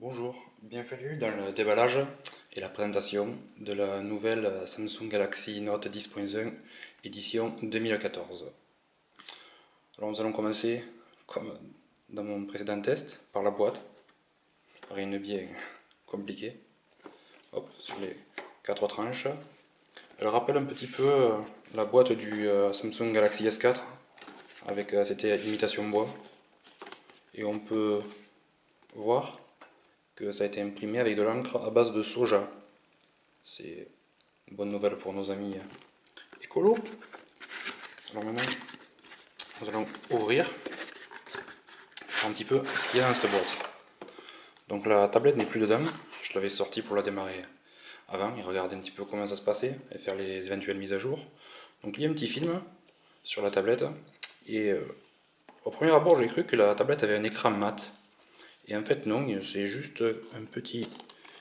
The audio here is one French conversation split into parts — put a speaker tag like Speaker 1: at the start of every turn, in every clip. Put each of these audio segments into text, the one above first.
Speaker 1: Bonjour, bienvenue dans le déballage et la présentation de la nouvelle Samsung Galaxy Note 10.1 édition 2014. Alors nous allons commencer, comme dans mon précédent test, par la boîte. Rien de bien compliqué. Hop, sur les 4 tranches. Elle rappelle un petit peu la boîte du Samsung Galaxy S4 avec cette imitation bois. Et on peut voir que ça a été imprimé avec de l'encre à base de soja. C'est une bonne nouvelle pour nos amis écolos. Alors maintenant, nous allons ouvrir un petit peu ce qu'il y a dans cette boîte. Donc la tablette n'est plus dedans, je l'avais sortie pour la démarrer avant et regarder un petit peu comment ça se passait et faire les éventuelles mises à jour. Donc il y a un petit film sur la tablette et au premier abord j'ai cru que la tablette avait un écran mat. Et en fait non, c'est juste un petit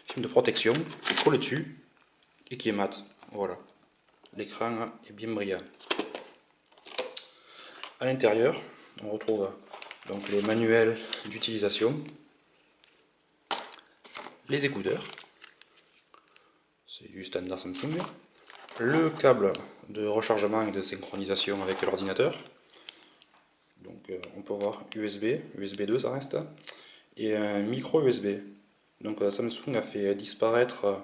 Speaker 1: film de protection qui est collé dessus et qui est mat. Voilà, l'écran est bien brillant. À l'intérieur, on retrouve donc les manuels d'utilisation, les écouteurs, c'est du standard Samsung, le câble de rechargement et de synchronisation avec l'ordinateur. Donc on peut voir USB, USB 2 ça reste, et un micro USB. Donc Samsung a fait disparaître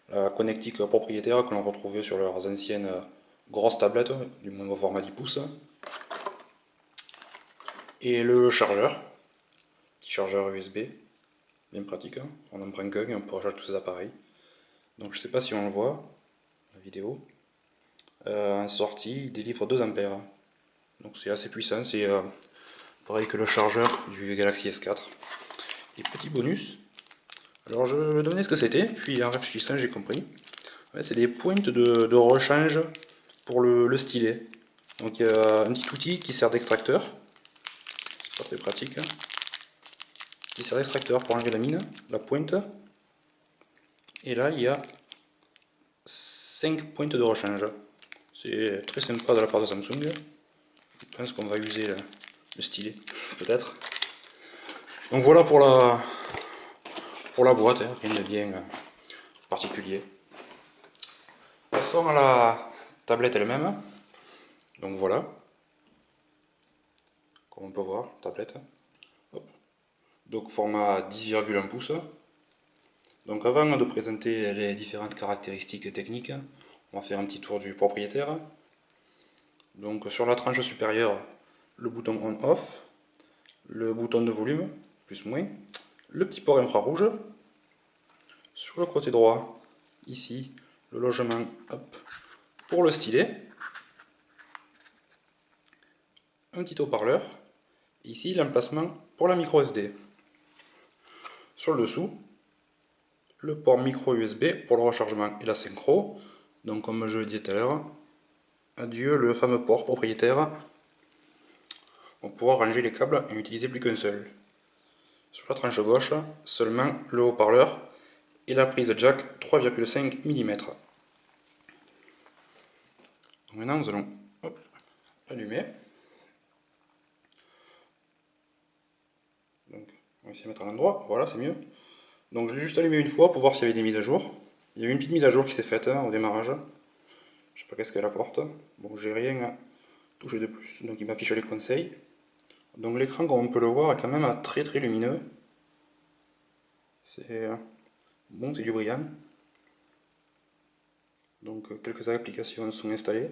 Speaker 1: la connectique propriétaire que l'on retrouvait sur leurs anciennes grosses tablettes, du moins au format 10 pouces. Et le chargeur, petit chargeur USB, bien pratique, hein. On n'en prend qu'un et on peut recharger tous ces appareils. Donc je ne sais pas si on le voit, la vidéo. En sortie, il délivre 2 ampères. Donc c'est assez puissant, c'est pareil que le chargeur du Galaxy S4. Et petit bonus, alors je me demandais ce que c'était, puis en réfléchissant j'ai compris. Ouais, c'est des pointes de rechange pour le stylet. Donc il y a un petit outil qui sert d'extracteur, c'est pas très pratique, hein. Qui sert d'extracteur pour enlever la mine, la pointe. Et là il y a 5 pointes de rechange. C'est très sympa de la part de Samsung. Je pense qu'on va user le stylet, peut-être. Donc voilà pour la boîte, hein, rien de bien particulier. Passons à la tablette elle-même. Donc voilà, comme on peut voir, tablette. Hop. Donc format 10,1 pouces. Donc avant de présenter les différentes caractéristiques techniques, on va faire un petit tour du propriétaire. Donc sur la tranche supérieure, le bouton on-off, le bouton de volume, plus-moins, le petit port infrarouge. Sur le côté droit, ici, le logement hop, pour le stylet. Un petit haut-parleur. Ici, l'emplacement pour la micro SD. Sur le dessous, le port micro USB pour le rechargement et la synchro. Donc comme je le disais tout à l'heure, adieu le fameux port propriétaire. On pourra ranger les câbles et n'utiliser plus qu'un seul. Sur la tranche gauche, seulement le haut-parleur et la prise jack 3,5 mm. Maintenant nous allons allumer. Donc on va essayer de mettre à l'endroit, voilà c'est mieux. Donc je l'ai juste allumé une fois pour voir s'il y avait des mises à jour. Il y a eu une petite mise à jour qui s'est faite au démarrage. Je sais pas qu'est-ce qu'elle apporte. Bon, j'ai rien touché de plus, donc il m'affiche les conseils. Donc l'écran, comme on peut le voir, est quand même très très lumineux. C'est bon, c'est du brillant. Donc quelques applications sont installées.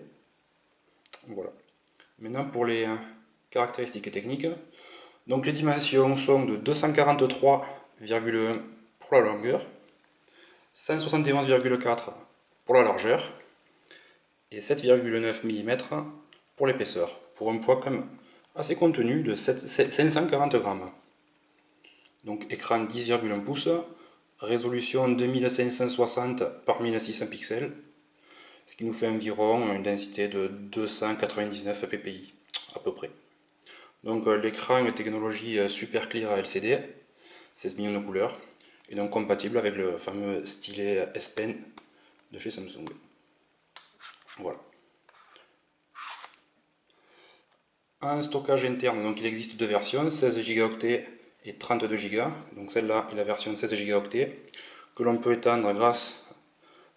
Speaker 1: Voilà. Maintenant pour les caractéristiques techniques. Donc les dimensions sont de 243,1 pour la longueur, 171,4 pour la largeur et 7,9 mm pour l'épaisseur, pour un poids quand même assez contenu de 540 grammes. Donc écran 10,1 pouces, résolution 2560 par 1600 pixels, ce qui nous fait environ une densité de 299 ppi à peu près. Donc l'écran est technologie Super Clear LCD, 16 millions de couleurs, et donc compatible avec le fameux stylet S Pen de chez Samsung. Voilà. En stockage interne, donc il existe deux versions, 16 Go et 32 Go. Donc celle-là est la version 16 Go que l'on peut étendre grâce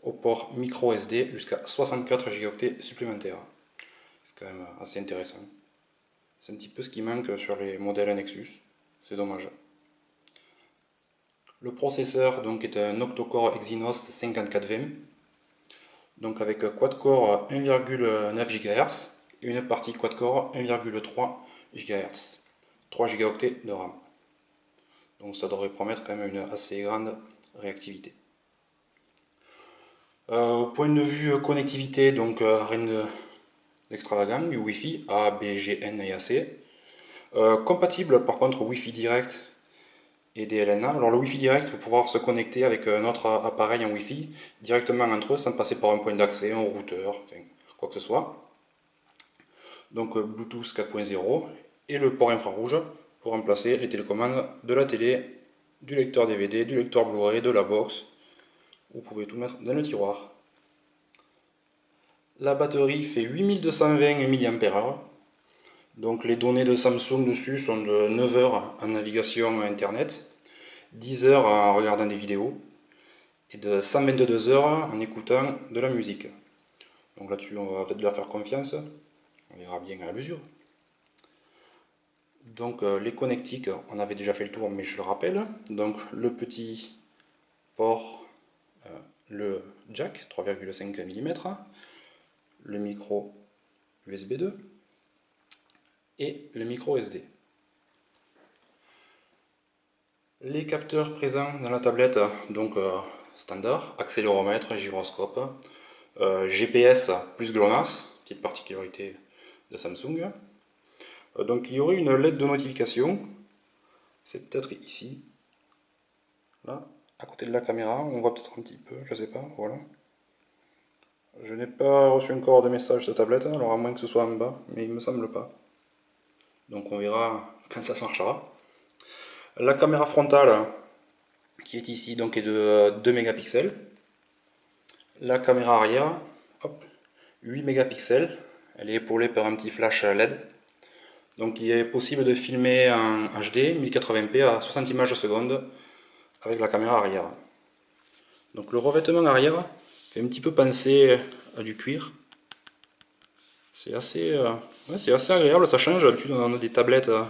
Speaker 1: au port micro SD jusqu'à 64 Go supplémentaires. C'est quand même assez intéressant. C'est un petit peu ce qui manque sur les modèles Nexus. C'est dommage. Le processeur donc, est un octa-core Exynos 5420, donc avec quad-core 1,9 GHz et une partie quad-core 1,3 GHz, 3 Go de RAM. Donc ça devrait promettre quand même une assez grande réactivité. Au point de vue connectivité, donc rien d'extravagant, du Wi-Fi A, B, G, N et AC. Compatible par contre Wi-Fi direct et DLNA. Alors le Wi-Fi direct, c'est pour pouvoir se connecter avec notre appareil en Wi-Fi directement entre eux sans passer par un point d'accès, un routeur, enfin quoi que ce soit. Donc Bluetooth 4.0 et le port infrarouge pour remplacer les télécommandes de la télé, du lecteur DVD, du lecteur Blu-ray, de la box. Vous pouvez tout mettre dans le tiroir. La batterie fait 8220 mAh. Donc les données de Samsung dessus sont de 9 heures en navigation internet, 10 heures en regardant des vidéos et de 122 heures en écoutant de la musique. Donc là-dessus on va peut-être leur faire confiance, on verra bien à l'usure. Donc les connectiques, on avait déjà fait le tour mais je le rappelle. Donc le petit port, le jack 3,5 mm, le micro USB 2 et le micro SD. Les capteurs présents dans la tablette, donc standard, accéléromètre, gyroscope, GPS plus GLONASS, petite particularité de Samsung. Donc il y aurait une LED de notification, c'est peut-être ici, là, à côté de la caméra, on voit peut-être un petit peu, je sais pas, voilà. Je n'ai pas reçu encore de message sur tablette, alors à moins que ce soit en bas, mais il me semble pas. Donc on verra quand ça marchera. La caméra frontale, qui est ici, donc est de 2 mégapixels. La caméra arrière, hop, 8 mégapixels. Elle est épaulée par un petit flash LED. Donc il est possible de filmer en HD 1080p à 60 images seconde avec la caméra arrière. Donc le revêtement arrière fait un petit peu penser à du cuir. C'est assez agréable, ça change. D'habitude on a des tablettes où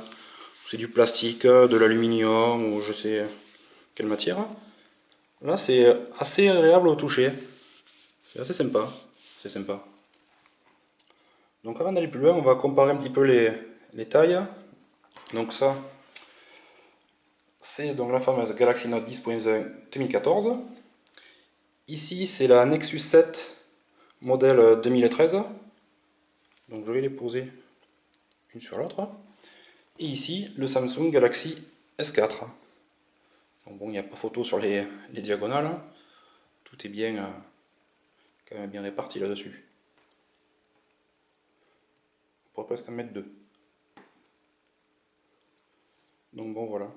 Speaker 1: c'est du plastique, de l'aluminium ou je sais quelle matière. Là c'est assez agréable au toucher. C'est assez sympa. C'est sympa. Donc avant d'aller plus loin, on va comparer un petit peu les tailles. Donc ça, c'est donc la fameuse Galaxy Note 10.1 2014. Ici, c'est la Nexus 7 modèle 2013. Donc je vais les poser une sur l'autre. Et ici, le Samsung Galaxy S4. Donc bon, il n'y a pas photo sur les diagonales. Tout est bien, quand même bien réparti là-dessus. On pourrait presque en mettre deux. Donc bon, voilà.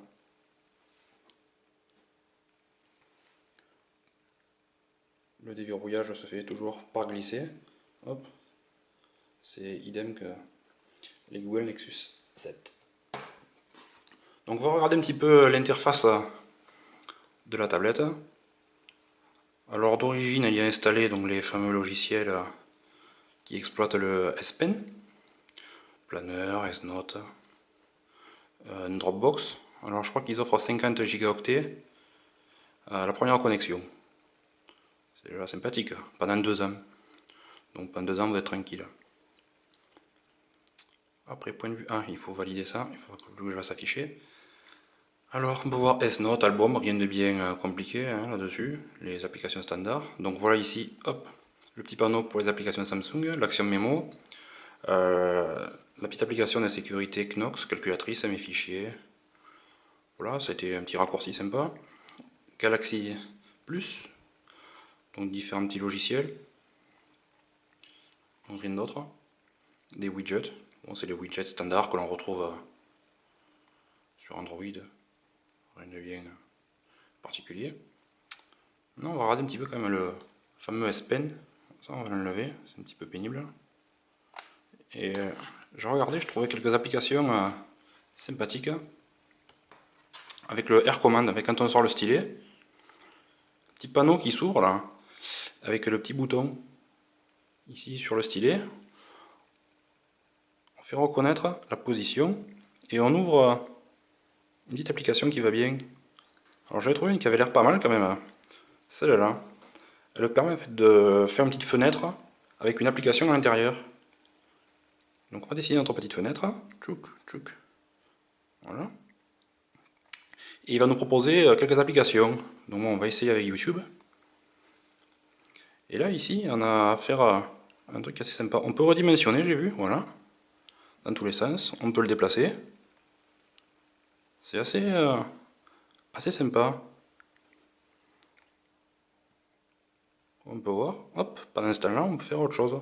Speaker 1: Le déverrouillage se fait toujours par glisser. Hop. C'est idem que les Google Nexus 7. Donc on va regarder un petit peu l'interface de la tablette. Alors d'origine il y a installé donc les fameux logiciels qui exploitent le S Pen, Planner, S-Note, Dropbox. Alors je crois qu'ils offrent 50 Go à la première connexion. C'est déjà sympathique, pendant 2 ans. Donc pendant 2 ans vous êtes tranquille. Après point de vue 1, il faut valider ça, il faudra que je va s'afficher. Alors on peut voir S-Note, album, rien de bien compliqué hein, là-dessus, les applications standards. Donc voilà ici, hop, le petit panneau pour les applications Samsung, l'action mémo, la petite application de sécurité Knox, calculatrice, mes fichiers. Voilà, c'était un petit raccourci sympa. Galaxy Plus, donc différents petits logiciels. Donc rien d'autre. Des widgets, bon, c'est les widgets standards que l'on retrouve sur Android. Rien de bien particulier. Non, on va regarder un petit peu quand même le fameux S Pen. Ça, on va l'enlever, c'est un petit peu pénible. Et j'ai regardé, je trouvais quelques applications sympathiques. avec le R command, avec quand on sort le stylet, petit panneau qui s'ouvre là, avec le petit bouton ici sur le stylet. On fait reconnaître la position et on ouvre une petite application qui va bien. Alors j'avais trouvé une qui avait l'air pas mal quand même. Celle-là, elle permet en fait de faire une petite fenêtre avec une application à l'intérieur. Donc on va dessiner notre petite fenêtre. Tchouk, tchouk. Voilà. Et il va nous proposer quelques applications. Donc on va essayer avec YouTube. Et là ici on a affaire à un truc assez sympa. On peut redimensionner, j'ai vu, voilà. Dans tous les sens. On peut le déplacer. C'est assez sympa. On peut voir, hop, pendant ce temps-là, on peut faire autre chose.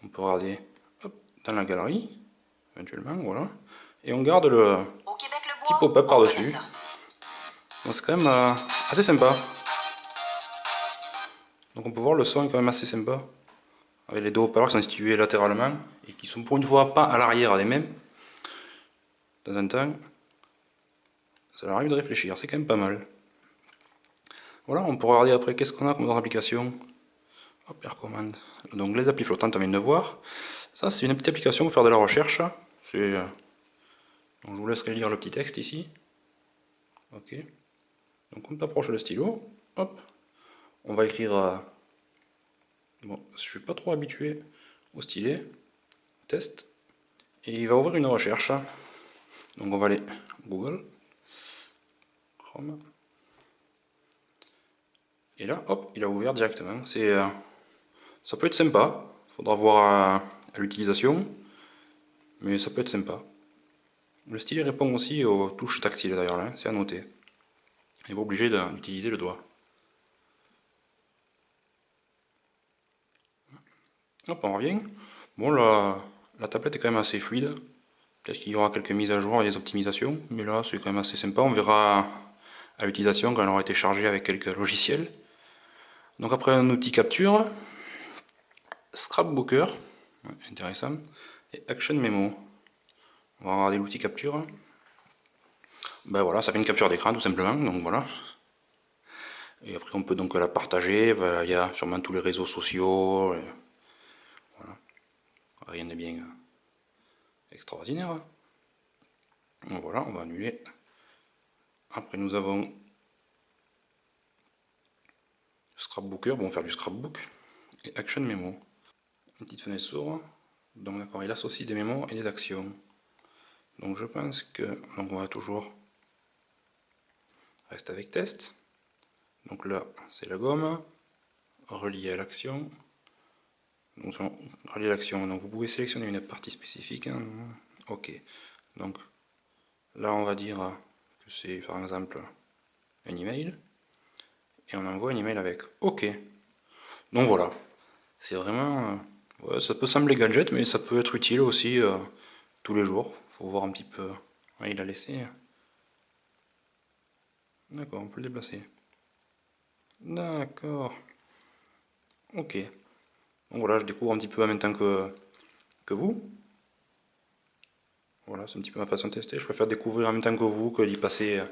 Speaker 1: On peut regarder hop, dans la galerie, éventuellement, voilà. Et on garde le petit pop-up par-dessus. Donc c'est quand même assez sympa. Donc on peut voir le son est quand même assez sympa. Avec les deux haut-parleurs qui sont situés latéralement et qui sont pour une fois pas à l'arrière les mêmes. De temps en temps, ça leur arrive de réfléchir, c'est quand même pas mal. Voilà, on peut regarder après qu'est-ce qu'on a comme autre application. Hop, R command. Donc les applis flottantes, on vient de voir. Ça, c'est une petite application pour faire de la recherche. Donc je vous laisserai lire le petit texte ici. Ok. Donc on approche le stylo. Hop. On va écrire. Bon, je suis pas trop habitué au stylet. Test. Et il va ouvrir une recherche. Donc on va aller Google. Chrome. Et là, hop, il a ouvert directement. Ça peut être sympa. Faudra voir à l'utilisation. Mais ça peut être sympa. Le stylet répond aussi aux touches tactiles d'ailleurs, là, c'est à noter. Il n'est pas obligé d'utiliser le doigt. Hop, on revient. Bon, la tablette est quand même assez fluide. Peut-être qu'il y aura quelques mises à jour et des optimisations, mais là c'est quand même assez sympa. On verra à l'utilisation quand elle aura été chargée avec quelques logiciels. Donc après un outil capture, Scrapbooker, intéressant, et Action Memo. On va regarder l'outil capture. Ben voilà, ça fait une capture d'écran tout simplement, donc voilà. Et après on peut donc la partager, il y a sûrement tous les réseaux sociaux. Voilà. Rien de bien extraordinaire. Donc voilà, on va annuler. Après nous avons Scrapbooker, bon, on va faire du scrapbook. Et Action Memo. Une petite fenêtre s'ouvre. Donc d'accord, il associe des mémos et des actions. Donc je pense que donc on va toujours rester avec test. Donc là c'est la gomme reliée à l'action. Donc reliée à l'action. Donc vous pouvez sélectionner une partie spécifique. Hein. Ok. Donc là on va dire que c'est par exemple un email. Et on envoie un email avec OK. Donc voilà. C'est vraiment. Ouais, ça peut sembler gadget, mais ça peut être utile aussi tous les jours. Faut voir un petit peu. Ouais, il a laissé. D'accord, on peut le déplacer. D'accord. Ok. Donc voilà, je découvre un petit peu en même temps que vous. Voilà, c'est un petit peu ma façon de tester. Je préfère découvrir en même temps que vous que d'y passer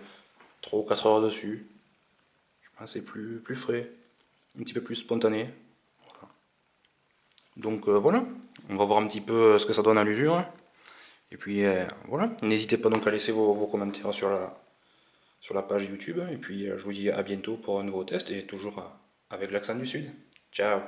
Speaker 1: 3 ou 4 heures dessus. Je pense que c'est plus frais, un petit peu plus spontané. Voilà. Donc voilà, on va voir un petit peu ce que ça donne à l'usure. Et puis voilà, n'hésitez pas donc à laisser vos commentaires sur la page YouTube. Et puis je vous dis à bientôt pour un nouveau test et toujours avec l'accent du Sud. Ciao!